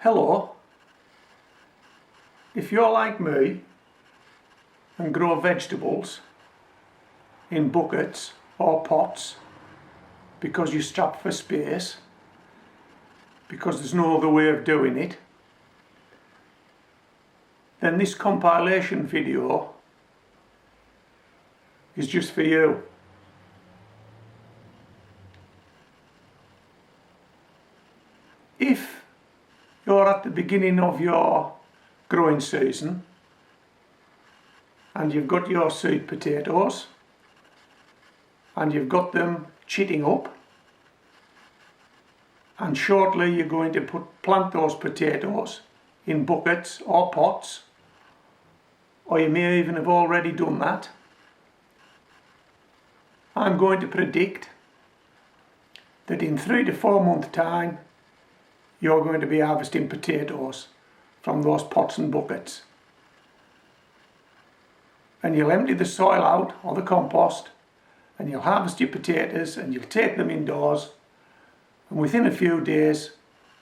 Hello, if you're like me and grow vegetables in buckets or pots because you're strapped for space, because there's no other way of doing it, then this compilation video is just for you. If you're at the beginning of your growing season and you've got your seed potatoes and you've got them chitting up, and shortly you're going to plant those potatoes in buckets or pots, or you may even have already done that, I'm going to predict that in 3 to 4 months time you're going to be harvesting potatoes from those pots and buckets. And you'll empty the soil out, or the compost, and you'll harvest your potatoes and you'll take them indoors, and within a few days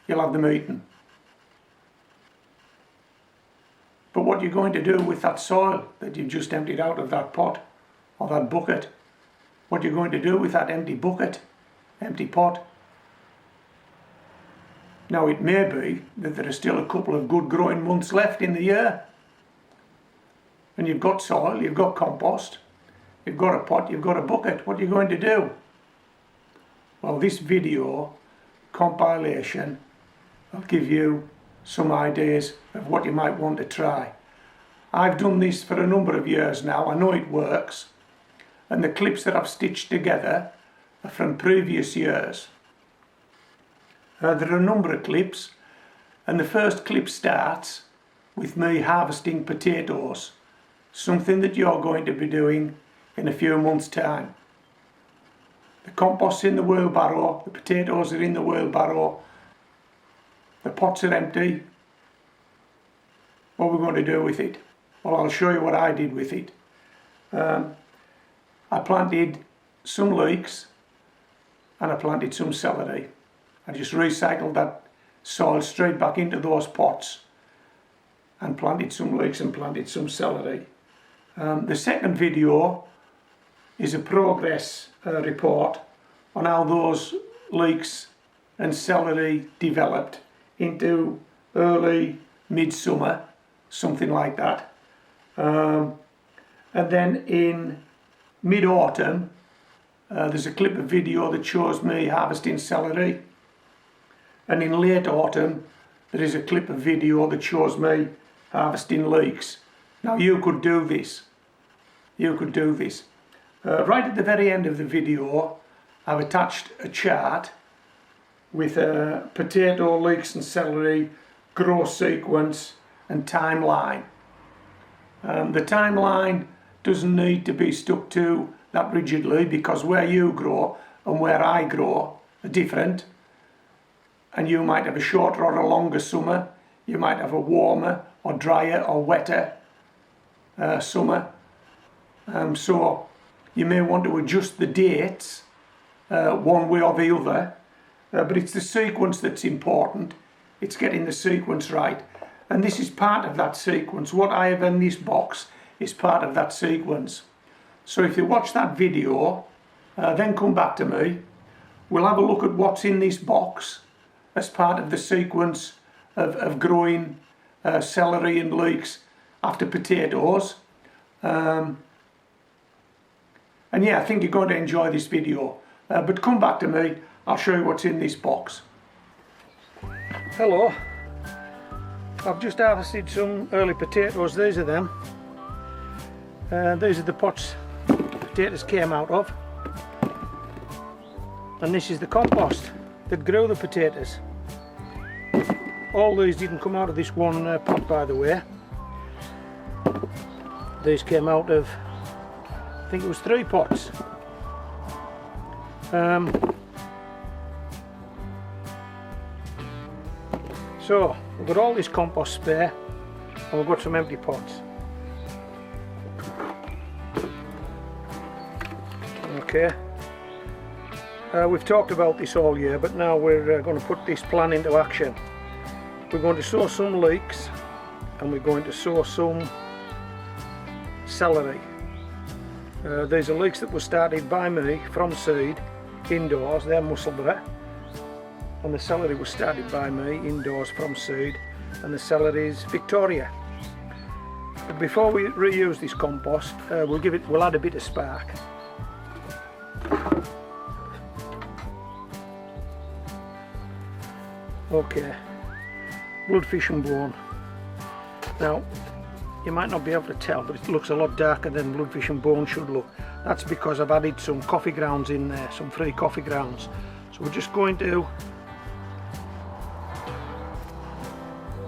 you'll have them eaten. But what you're going to do with that soil that you've just emptied out of that pot or that bucket, what you're going to do with that empty bucket, empty pot. Now it may be that there are still a couple of good growing months left in the year, and you've got soil, you've got compost, you've got a pot, you've got a bucket. What are you going to do? Well, this video compilation will give you some ideas of what you might want to try. I've done this for a number of years now. I know it works, and the clips that I've stitched together are from previous years. There are a number of clips, and the first clip starts with me harvesting potatoes, something that you're going to be doing in a few months' time. The compost's in the wheelbarrow, the potatoes are in the wheelbarrow, the pots are empty. What are we going to do with it? Well, I'll show you what I did with it. I planted some leeks and I planted some celery. I just recycled that soil straight back into those pots and planted some leeks and planted some celery. The second video is a progress report on how those leeks and celery developed into early midsummer, something like that. And then in mid-autumn there's a clip of video that shows me harvesting celery, and in late autumn there is a clip of video that shows me harvesting leeks. Now you could do this. You could do this. Right at the very end of the video I've attached a chart with a potato, leeks and celery growth sequence and timeline. The timeline doesn't need to be stuck to that rigidly, because where you grow and where I grow are different, and you might have a shorter or a longer summer, you might have a warmer or drier or wetter summer, so you may want to adjust the dates one way or the other, but it's the sequence that's important. It's getting the sequence right, and this is part of that sequence. What I have in this box is part of that sequence. So if you watch that video, then come back to me, we'll have a look at what's in this box as part of the sequence of growing celery and leeks after potatoes. And yeah, I think you're going to enjoy this video, but come back to me, I'll show you what's in this box. Hello, I've just harvested some early potatoes. These are them. These are the pots the potatoes came out of, and this is the compost that grew the potatoes. All these didn't come out of this one pot, by the way. These came out of, I think it was 3 pots. So we've got all this compost spare, and we've got some empty pots. Okay, we've talked about this all year, but now we're going to put this plan into action. we're going to sow some leeks and we're going to sow some celery. These are leeks that were started by me from seed indoors, they're Musselburgh, and the celery was started by me indoors from seed, and the celery is Victoria. But before we reuse this compost, we'll add a bit of spark. Okay, bloodfish and bone. Now, you might not be able to tell, but it looks a lot darker than bloodfish and bone should look. That's because I've added some coffee grounds in there, some free coffee grounds. So we're just going to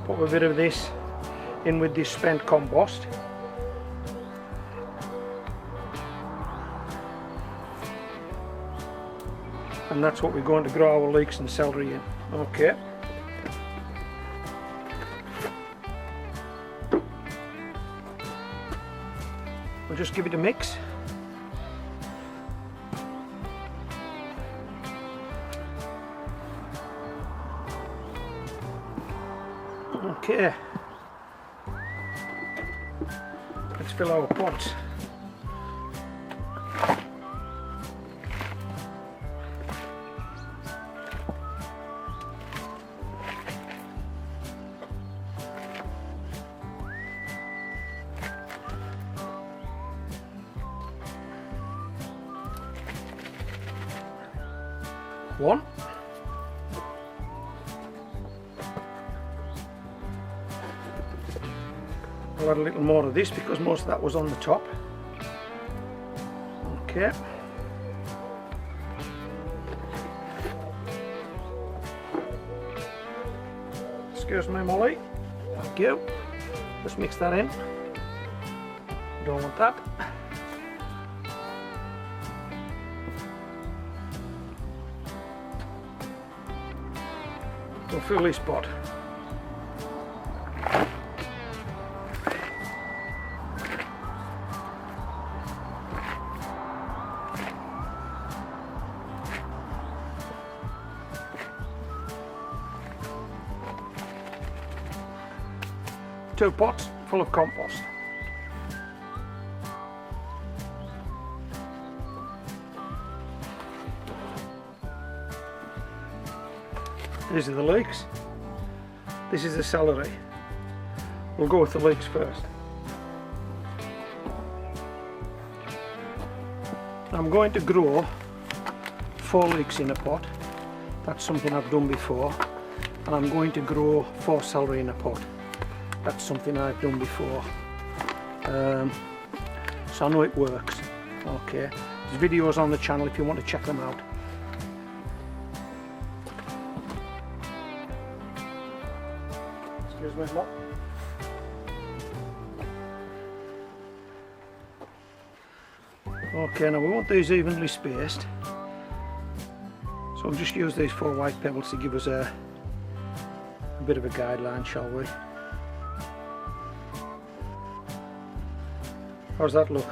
put a bit of this in with this spent compost. And that's what we're going to grow our leeks and celery in. Okay. We'll just give it a mix. Okay. Let's fill our pots. One. I'll add a little more of this because most of that was on the top. Okay. Excuse me, Molly. Thank you. Just mix that in. Don't want that. We'll fill this pot. Two pots full of compost. These are the leeks. This is the celery. We'll go with the leeks first. I'm going to grow 4 leeks in a pot. That's something I've done before. And I'm going to grow 4 celery in a pot. That's something I've done before. So I know it works. Okay. There's videos on the channel if you want to check them out. Excuse me, Mom. Okay, now we want these evenly spaced. So we'll just use these 4 white pebbles to give us a bit of a guideline, shall we? How's that look?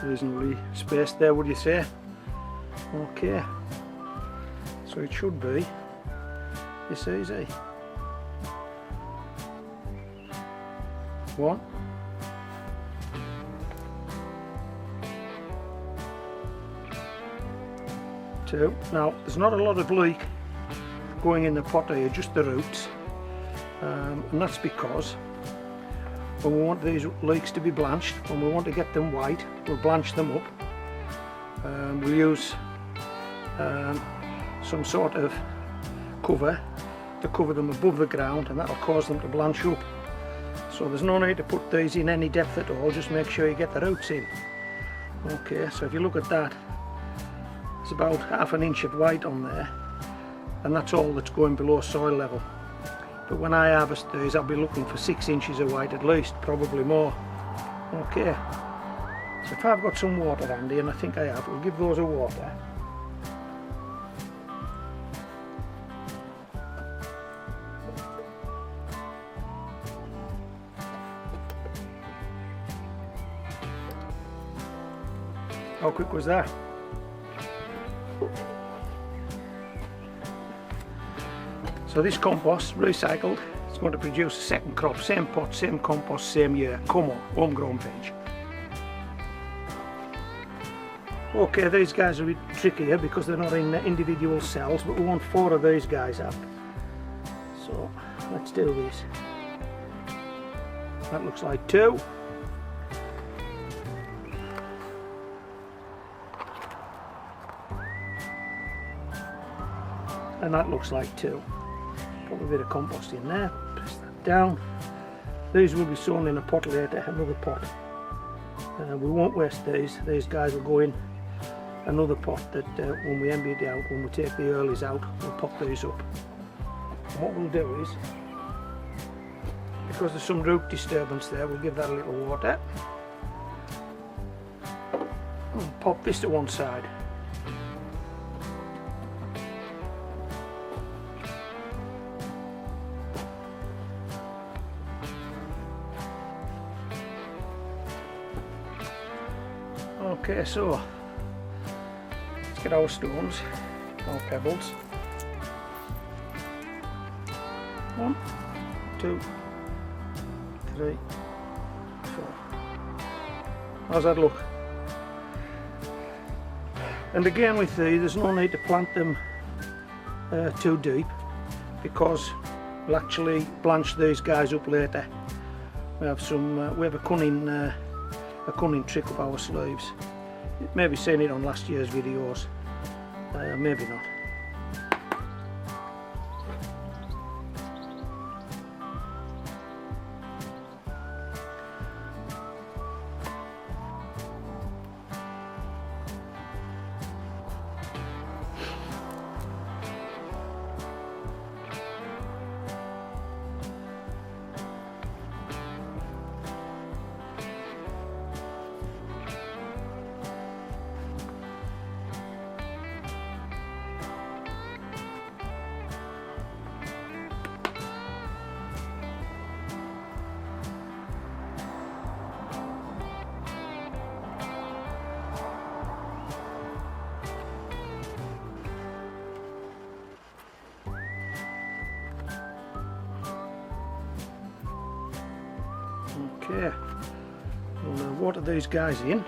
Reasonably spaced there, would you say? Okay. So it should be this easy. 1. 2. Now, there's not a lot of leek going in the pot here, just the roots. And that's because when we want these leeks to be blanched, when we want to get them white, we'll blanch them up. We'll use some sort of cover to cover them above the ground, and that'll cause them to blanch up. So there's no need to put these in any depth at all, just make sure you get the roots in. Okay, so if you look at that, it's about ½ an inch of white on there, and that's all that's going below soil level. But when I harvest these, I'll be looking for 6 inches of white at least, probably more. Okay, so if I've got some water handy, and I think I have, we'll give those a water. How quick was that? So this compost, recycled, is going to produce a second crop, same pot, same compost, same year. Come on, homegrown veg. Okay, these guys are a bit trickier because they're not in individual cells, but we want 4 of these guys out. So let's do this. That looks like 2. And that looks like 2. Put a bit of compost in there, press that down. These will be sown in a pot later, another pot. We won't waste these guys will go in another pot that when we empty it out, when we take the earlies out, we'll pop these up. And what we'll do is, because there's some root disturbance there, we'll give that a little water. And pop this to one side. Okay, so let's get our stones, our pebbles. 1, 2, 3, 4. How's that look? And again with these, there's no need to plant them too deep, because we'll actually blanch these guys up later. We have a cunning trick up our sleeves. Maybe seen it on last year's videos, maybe not. Okay, we'll now water these guys in.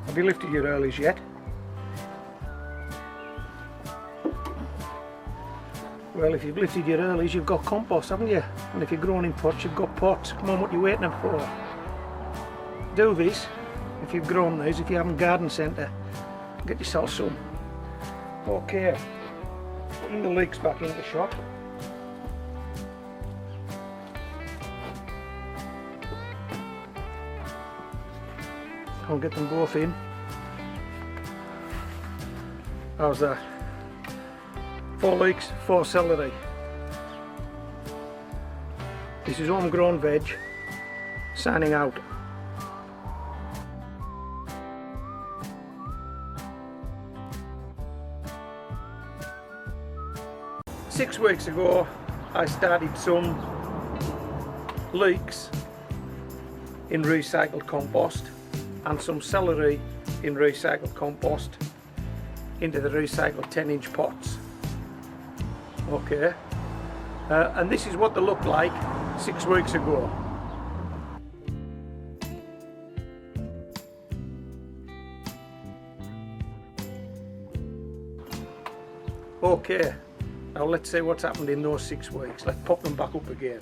Have you lifted your earlies yet? Well, if you've lifted your earlies, you've got compost, haven't you? And if you're growing in pots, you've got pots. Come on, what are you waiting for? Do this. If you've grown these, if you haven't garden centre, get yourself some. Okay, putting the leeks back into shot. I'll get them both in. How's that? 4 leeks, 4 celery. This is homegrown veg, signing out. Six weeks ago I started some leeks in recycled compost and some celery in recycled compost into the recycled 10-inch pots. Okay, and this is what they looked like 6 weeks ago. Okay, now let's see what's happened in those 6 weeks. Let's pop them back up again.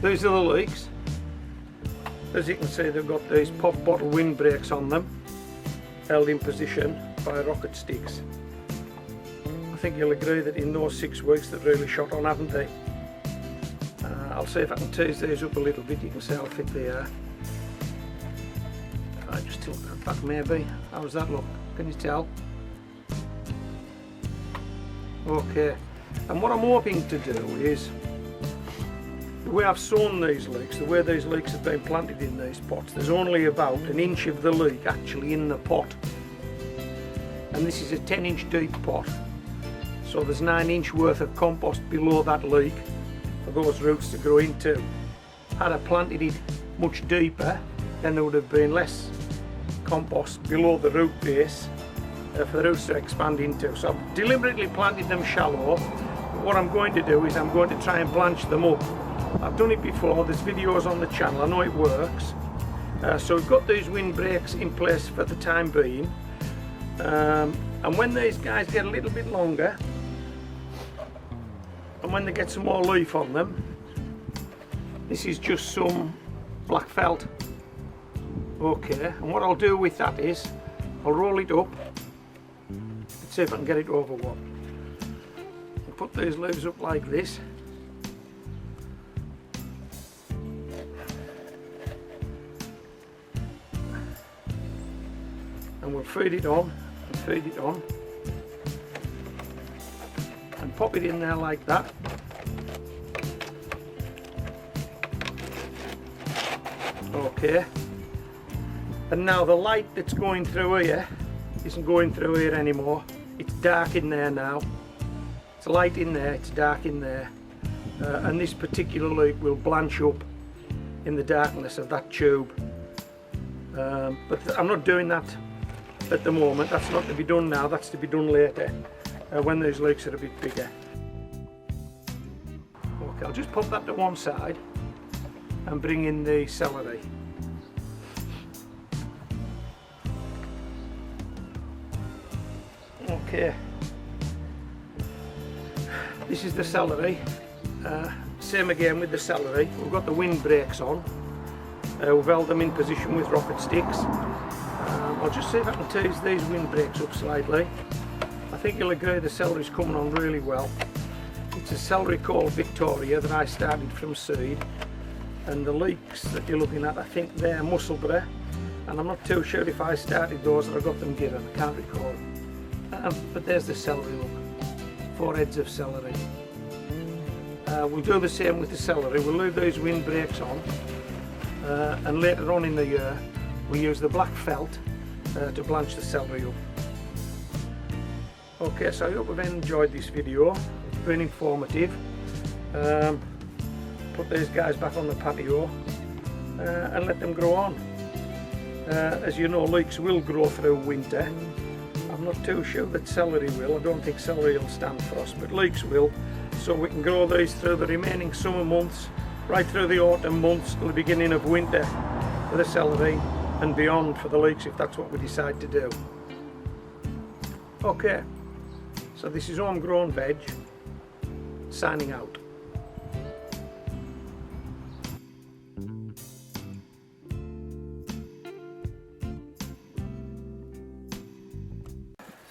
These are the leeks. As you can see, they've got these pop bottle windbreaks on them, held in position by rocket sticks. I think you'll agree that in those 6 weeks they've really shot on, haven't they? I'll see if I can tease these up a little bit. You can see how thick they are. I just tilt that back maybe. How does that look? Can you tell? Okay, and what I'm hoping to do is, the way I've sown these leeks, the way these leeks have been planted in these pots, there's only about 1 inch of the leek actually in the pot. and this is a 10-inch deep pot, so there's 9-inch worth of compost below that leek for those roots to grow into. Had I planted it much deeper, then there would have been less compost below the root base for the roots to expand into. So I've deliberately planted them shallow. What I'm going to do is I'm going to try and blanch them up. I've done it before, there's videos on the channel, I know it works. So we've got these windbreaks in place for the time being, and when these guys get a little bit longer and when they get some more leaf on them, this is just some black felt. Okay, and what I'll do with that is I'll roll it up. Let's see if I can get it over what. I'll put these leaves up like this. And we'll feed it on and feed it on and pop it in there like that. Okay, and now the light that's going through here isn't going through here anymore. It's dark in there now. It's light in there, it's dark in there, and this particular leek will blanch up in the darkness of that tube. But I'm not doing that at the moment. That's not to be done now, that's to be done later when those leeks are a bit bigger. Okay, I'll just pop that to one side and bring in the celery. Okay, this is the celery. Same again with the celery. We've got the windbreaks on. We've held them in position with rocket sticks. I'll just see if I can tease these windbreaks up slightly. I think you'll agree the celery's coming on really well. It's a celery called Victoria that I started from seed, and the leeks that you're looking at, I think they're Musselburgh, and I'm not too sure if I started those or I got them given, I can't recall. But there's the celery, look, 4 heads of celery. We'll do the same with the celery. We'll leave those windbreaks on, and later on in the year we'll use the black felt to blanch the celery up. Okay, so I hope you've enjoyed this video. It's been informative. Put these guys back on the patio and let them grow on. As you know, leeks will grow through winter. I'm not too sure that celery will. I don't think celery will stand frost, but leeks will. So we can grow these through the remaining summer months, right through the autumn months till the beginning of winter for the celery, and beyond for the leeks if that's what we decide to do. Okay, so this is Homegrown Veg, signing out.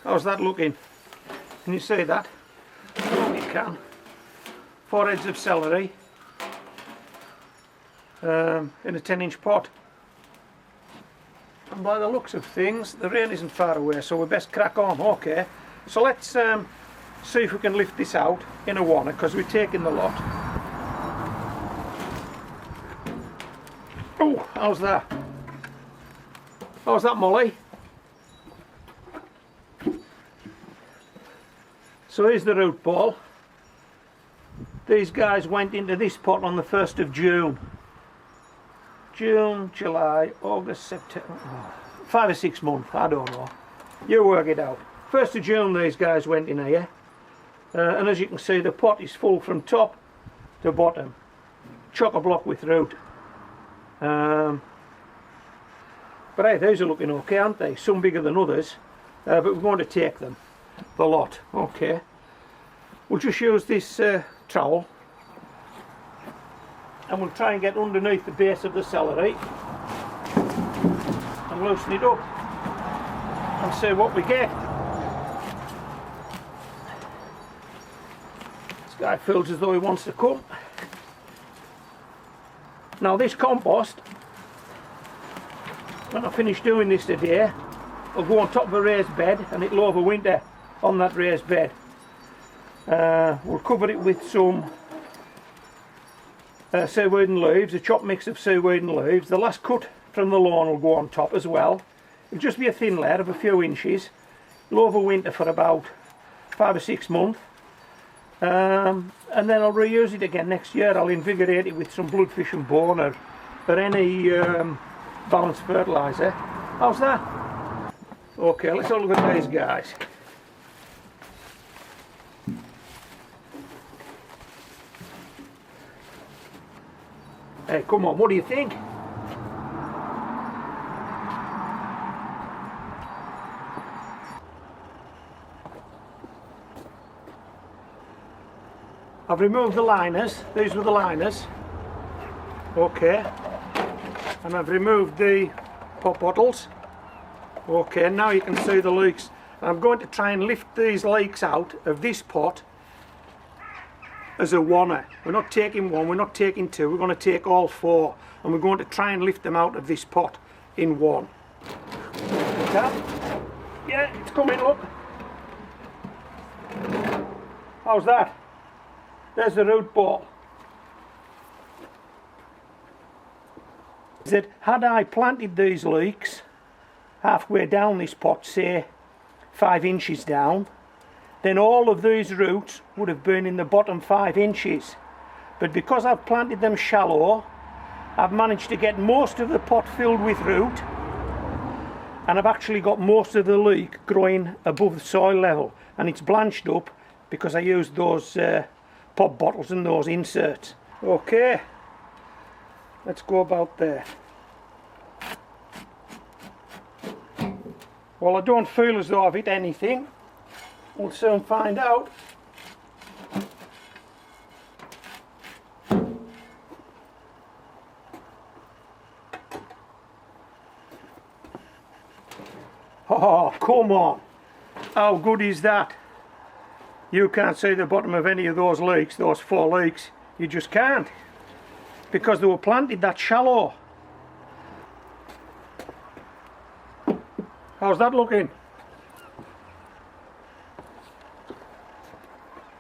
How's that looking? Can you see that? Oh, you can. 4 heads of celery in a 10-inch pot. And by the looks of things, the rain isn't far away, so we best crack on. Okay, so let's see if we can lift this out in a wanna, because we're taking the lot. Oh, how's that? How's that, Molly? So here's the root ball. These guys went into this pot on the 1st of June. June, July, August, September, 5 or 6 months, I don't know. You work it out. 1st of June these guys went in here. And as you can see, the pot is full from top to bottom. Chock-a-block with root. But hey, these are looking okay, aren't they? Some bigger than others. But we're going to take them. The lot. Okay. We'll just use this trowel. And we'll try and get underneath the base of the celery and loosen it up and see what we get. This guy feels as though he wants to come. Now this compost, when I finish doing this today, I'll go on top of a raised bed and it'll overwinter on that raised bed. We'll cover it with some seaweed and leaves, a chopped mix of seaweed and leaves. The last cut from the lawn will go on top as well. It'll just be a thin layer of a few inches. It'll overwinter for about 5 or 6 months. And then I'll reuse it again next year. I'll invigorate it with some bloodfish and bone or any balanced fertiliser. How's that? Okay, let's have a look at these guys. Hey, come on, what do you think? I've removed the liners. These were the liners. Okay. And I've removed the pop bottles. Okay, now you can see the leeks. I'm going to try and lift these leeks out of this pot as a oneer. We're not taking one, we're not taking two, we're going to take all 4, and we're going to try and lift them out of this pot in one. Yeah, it's coming, look. How's that? There's the root ball. That had I planted these leeks halfway down this pot, say 5 inches down, then all of these roots would have been in the bottom 5 inches. But because I've planted them shallow, I've managed to get most of the pot filled with root, and I've actually got most of the leek growing above the soil level, and it's blanched up because I used those pop bottles and those inserts. Okay, let's go about there. Well, I don't feel as though I've hit anything. We'll soon find out. Oh, come on. How good is that? You can't see the bottom of any of those leeks, those 4 leeks. You just can't. Because they were planted that shallow. How's that looking?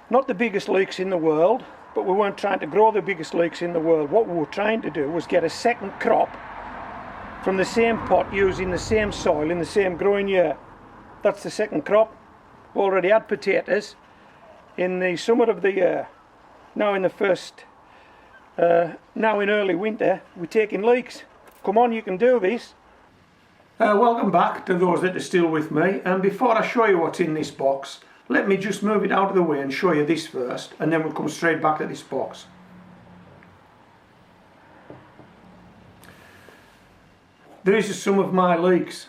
Not the biggest leeks in the world, but we weren't trying to grow the biggest leeks in the world. What we were trying to do was get a second crop from the same pot using the same soil in the same growing year. That's the second crop. We already had potatoes in the summer of the year. Now in the now in early winter, we're taking leeks. Come on, you can do this. Welcome back to those that are still with me, and before I show you what's in this box, let me just move it out of the way and show you this first, and then we'll come straight back to this box. These are some of my leeks.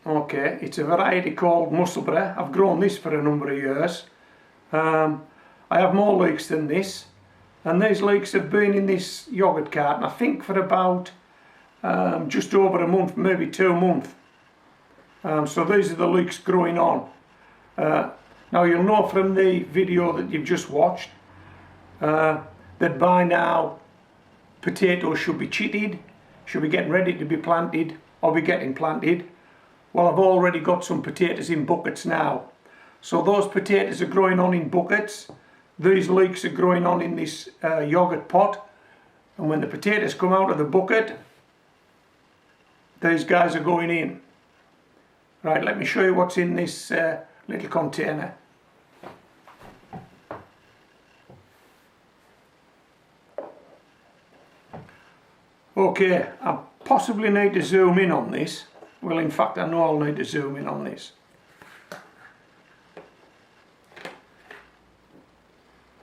Okay, it's a variety called Musselburgh. I've grown this for a number of years. I have more leeks than this, and these leeks have been in this yoghurt carton I think for about just over a month, maybe 2 months. So these are the leeks growing on. Now you'll know from the video that you've just watched that by now potatoes should be chitted, should be getting ready to be planted or be getting planted. Well, I've already got some potatoes in buckets now. So those potatoes are growing on in buckets. These leeks are growing on in this yoghurt pot. And when the potatoes come out of the bucket, these guys are going in. Right, let me show you what's in this little container. Okay, I possibly need to zoom in on this. Well, in fact, I know I'll need to zoom in on this.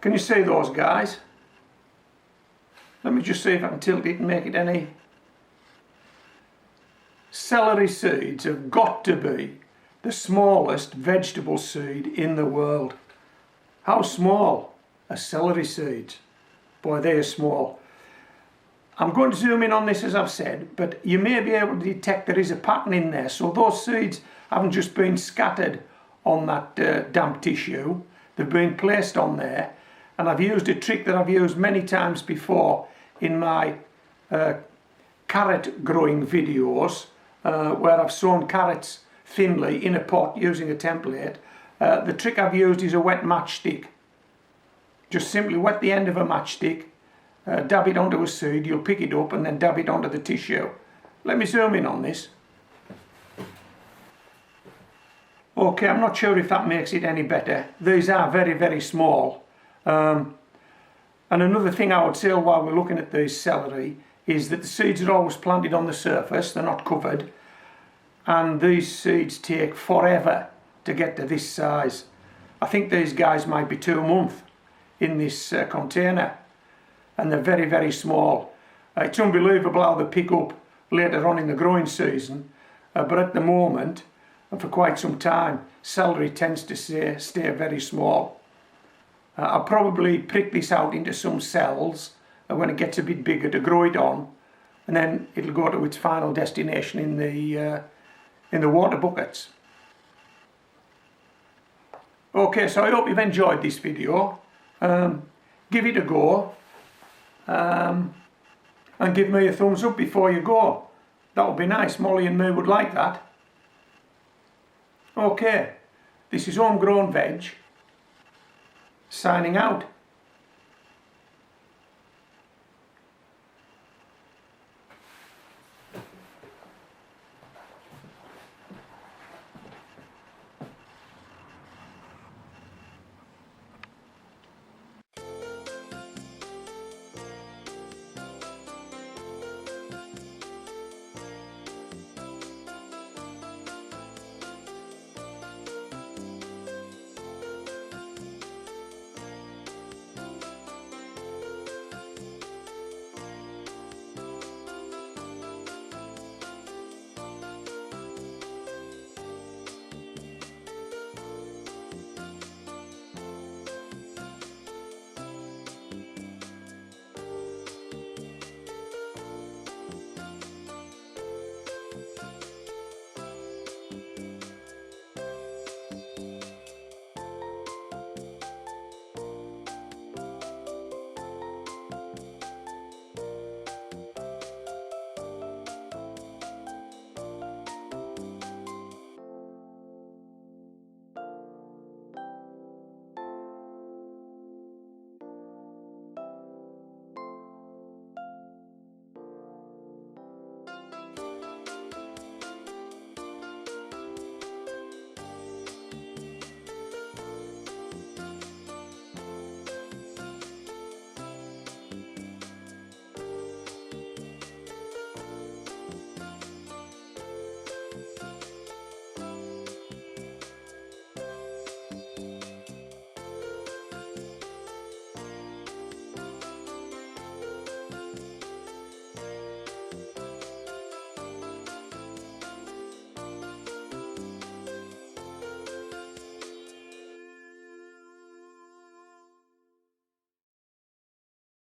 Can you see those guys? Let me just see if I can tilt it and make it any. Celery seeds have got to be the smallest vegetable seed in the world. How small are celery seeds? Boy, they are small. I'm going to zoom in on this as I've said, but you may be able to detect there is a pattern in there. So those seeds haven't just been scattered on that damp tissue, they've been placed on there. And I've used a trick that I've used many times before in my carrot growing videos, where I've sown carrots thinly in a pot using a template. The trick I've used is a wet matchstick. Just simply wet the end of a matchstick, dab it onto a seed, you'll pick it up and then dab it onto the tissue. Let me zoom in on this. Okay, I'm not sure if that makes it any better. These are very, very small. And another thing I would say while we're looking at these celery is that the seeds are always planted on the surface, they're not covered, and these seeds take forever to get to this size. I think these guys might be 2 months in this container, and they're very, very small. It's unbelievable how they pick up later on in the growing season, but at the moment, and for quite some time, celery tends to stay very small. I'll probably prick this out into some cells when it gets a bit bigger to grow it on, and then it'll go to its final destination in the water buckets. Okay, so I hope you've enjoyed this video. Give it a go, and give me a thumbs up before you go. That would be nice. Molly and me would like that. Okay, this is Homegrown Veg, signing out.